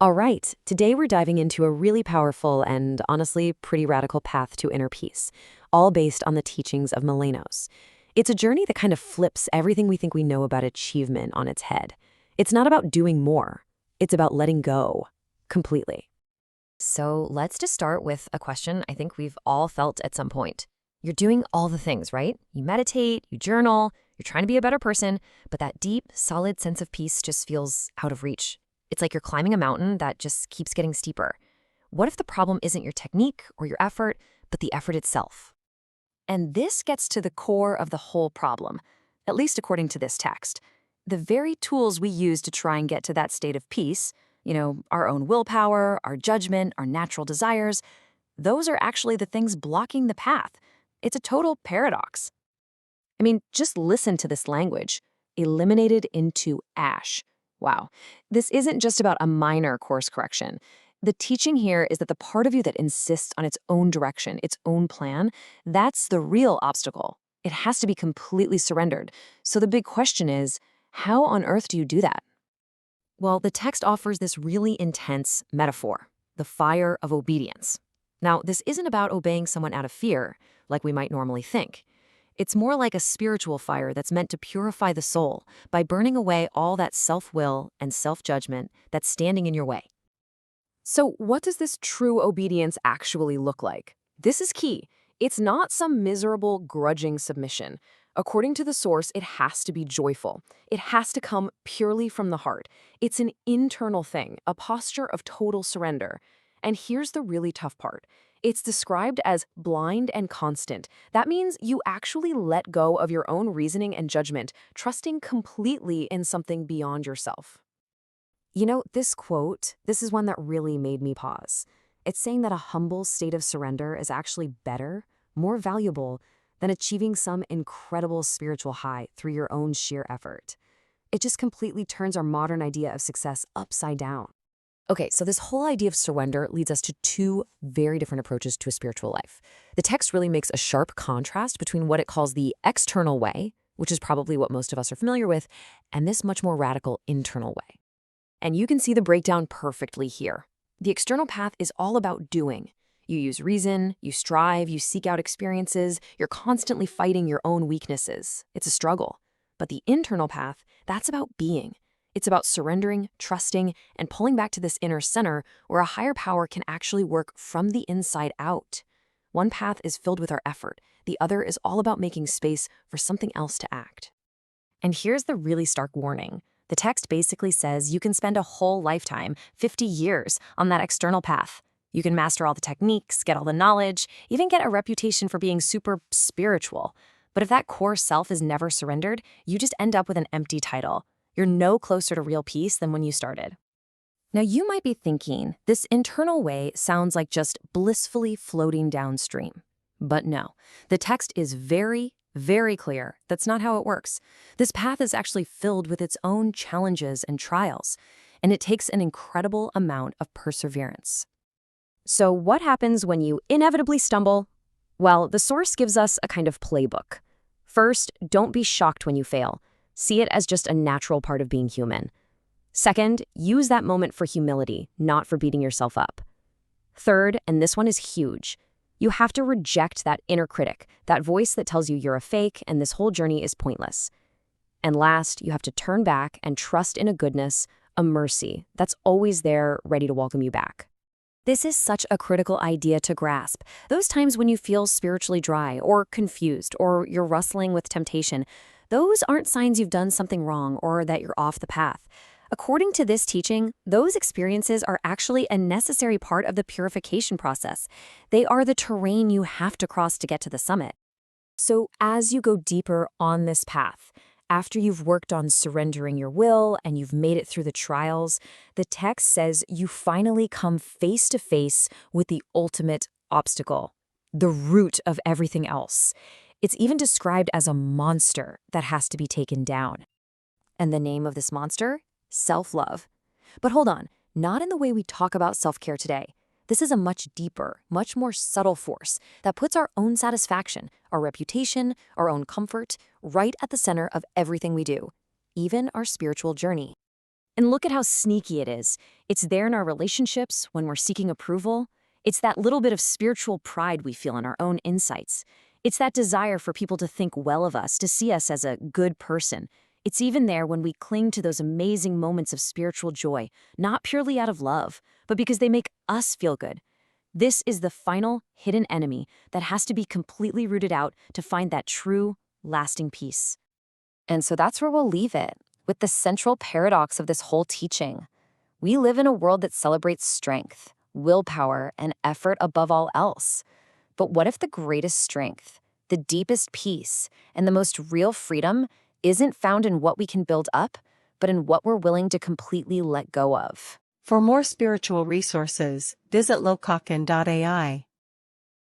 All right, today we're diving into a really powerful and honestly pretty radical path to inner peace, all based on the teachings of Molinos. It's a journey that kind of flips everything we think we know about achievement on its head. It's not about doing more, it's about letting go completely. So let's just start with a question I think we've all felt at some point. You're doing all the things, right? You meditate, you journal, you're trying to be a better person, but that deep, solid sense of peace just feels out of reach. It's like you're climbing a mountain that just keeps getting steeper. What if the problem isn't your technique or your effort, but the effort itself? And this gets to the core of the whole problem, at least according to this text. The very tools we use to try and get to that state of peace, our own willpower, our judgment, our natural desires, those are actually the things blocking the path. It's a total paradox. I mean, just listen to this language. Eliminated into ash. Wow. This isn't just about a minor course correction. The teaching here is that the part of you that insists on its own direction, its own plan, that's the real obstacle. It has to be completely surrendered. So the big question is, how on earth do you do that? Well, the text offers this really intense metaphor, the fire of obedience. Now, this isn't about obeying someone out of fear, like we might normally think. It's more like a spiritual fire that's meant to purify the soul by burning away all that self-will and self-judgment that's standing in your way. So what does this true obedience actually look like? This is key. It's not some miserable, grudging submission. According to the source, it has to be joyful. It has to come purely from the heart. It's an internal thing, a posture of total surrender. And here's the really tough part. It's described as blind and constant. That means you actually let go of your own reasoning and judgment, trusting completely in something beyond yourself. This quote, this is one that really made me pause. It's saying that a humble state of surrender is actually better, more valuable, than achieving some incredible spiritual high through your own sheer effort. It just completely turns our modern idea of success upside down. Okay, so this whole idea of surrender leads us to two very different approaches to a spiritual life. The text really makes a sharp contrast between what it calls the external way, which is probably what most of us are familiar with, and this much more radical internal way. And you can see the breakdown perfectly here. The external path is all about doing. You use reason, you strive, you seek out experiences, you're constantly fighting your own weaknesses. It's a struggle. But the internal path, that's about being. It's about surrendering, trusting, and pulling back to this inner center where a higher power can actually work from the inside out. One path is filled with our effort. The other is all about making space for something else to act. And here's the really stark warning. The text basically says you can spend a whole lifetime, 50 years, on that external path. You can master all the techniques, get all the knowledge, even get a reputation for being super spiritual. But if that core self is never surrendered, you just end up with an empty title. You're no closer to real peace than when you started. Now, you might be thinking, this internal way sounds like just blissfully floating downstream. But no, the text is very, very clear. That's not how it works. This path is actually filled with its own challenges and trials, and it takes an incredible amount of perseverance. So what happens when you inevitably stumble? Well, the source gives us a kind of playbook. First, don't be shocked when you fail. See it as just a natural part of being human. Second, use that moment for humility, not for beating yourself up. Third, and this one is huge, you have to reject that inner critic, that voice that tells you you're a fake and this whole journey is pointless. And last, you have to turn back and trust in a goodness, a mercy that's always there, ready to welcome you back. This is such a critical idea to grasp. Those times when you feel spiritually dry or confused or you're wrestling with temptation, those aren't signs you've done something wrong or that you're off the path. According to this teaching, those experiences are actually a necessary part of the purification process. They are the terrain you have to cross to get to the summit. So as you go deeper on this path, after you've worked on surrendering your will and you've made it through the trials, the text says you finally come face to face with the ultimate obstacle, the root of everything else. It's even described as a monster that has to be taken down. And the name of this monster? Self-love. But hold on, not in the way we talk about self-care today. This is a much deeper, much more subtle force that puts our own satisfaction, our reputation, our own comfort, right at the center of everything we do, even our spiritual journey. And look at how sneaky it is. It's there in our relationships, when we're seeking approval. It's that little bit of spiritual pride we feel in our own insights. It's that desire for people to think well of us, to see us as a good person. It's even there when we cling to those amazing moments of spiritual joy, not purely out of love, but because they make us feel good. This is the final hidden enemy that has to be completely rooted out to find that true, lasting peace. And so that's where we'll leave it, with the central paradox of this whole teaching. We live in a world that celebrates strength, willpower, and effort above all else. But what if the greatest strength, the deepest peace, and the most real freedom isn't found in what we can build up, but in what we're willing to completely let go of? For more spiritual resources, visit lokaken.ai.